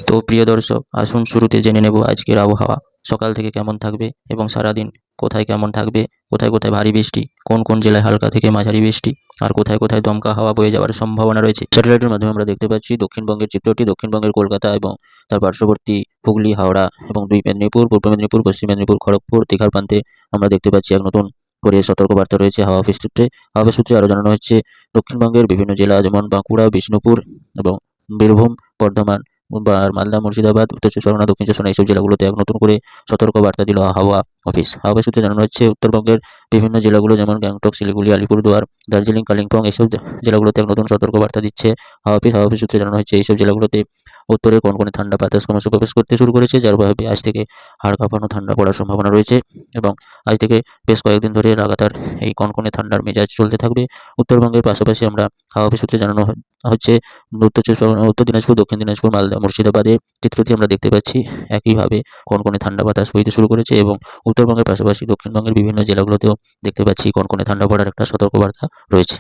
তো প্রিয় দর্শক, আসুন শুরুতে জেনে নেব আজকের আবহাওয়া সকাল থেকে কেমন থাকবে এবং সারাদিন কোথায় কেমন থাকবে, কোথায় কোথায় ভারী বৃষ্টি, কোন কোন জেলায় হালকা থেকে মাঝারি বৃষ্টি, আর কোথায় কোথায় দমকা হাওয়া বয়ে যাওয়ার সম্ভাবনা রয়েছে। স্যাটেলাইটের মাধ্যমে আমরা দেখতে পাচ্ছি দক্ষিণবঙ্গের চিত্রটি। দক্ষিণবঙ্গের কলকাতা এবং তার পার্শ্ববর্তী হুগলি, হাওড়া এবং দুই মেদিনীপুর, পূর্ব মেদিনীপুর, পশ্চিম মেদিনীপুর, খড়গপুর, দীঘার প্রান্তে আমরা দেখতে পাচ্ছি এক নতুন করে সতর্কবার্তা রয়েছে হাওয়া অফিস সূত্রে। হাওয়া অফিস সূত্রে আরও জানানো হচ্ছে দক্ষিণবঙ্গের বিভিন্ন জেলা যেমন বাঁকুড়া, বিষ্ণুপুর এবং বীরভূম, বর্ধমান বা মালদা, মুর্শিদাবাদ, উত্তর চব্বিশ পরগনা, দক্ষিণ চব্বিশ পরগনা এইসব জেলাগুলোতে এক নতুন করে সতর্কবার্তা দিল হাওয়া অফিস। হাওয়া অফিস সূত্রে জানানো হচ্ছে উত্তরবঙ্গের বিভিন্ন জেলাগুলো যেমন গ্যাংটক, শিলিগুড়ি, আলিপুরদুয়ার, দার্জিলিং, কালিম্পং এইসব জেলাগুলোতে এক নতুন সতর্কবার্তা দিচ্ছে হাওয়া অফিস। হাওয়া অফিস সূত্রে জানানো হচ্ছে এইসব জেলাগুলোতে উত্তরে কনকনে ঠান্ডা বাতাস ক্রমশ প্রবেশ করতে শুরু করেছে, যার প্রভাবে আজ থেকে হাড় কাঁপানো ঠান্ডা পড়ার সম্ভাবনা রয়েছে এবং আজ থেকে বেশ কয়েকদিন ধরে লাগাতার এই কনকনে ঠান্ডার মেজাজ চলতে থাকবে উত্তরবঙ্গের। পাশাপাশি আমরা হাওয়া অফিস সূত্রে জানানো হচ্ছে উত্তর চব্বিশ পরগনা, উত্তর দিনাজপুর, দক্ষিণ দিনাজপুর, মালদা, মুর্শিদাবাদে চিত্রটি আমরা দেখতে পাচ্ছি একইভাবে কনকনে ঠান্ডা বাতাস বইতে শুরু করেছে এবং উত্তরবঙ্গের পাশাপাশি দক্ষিণবঙ্গের বিভিন্ন জেলাগুলোতেও দেখতে পাচ্ছি কনকনে ঠান্ডা পড়ার একটা সতর্কবার্তা রয়েছে।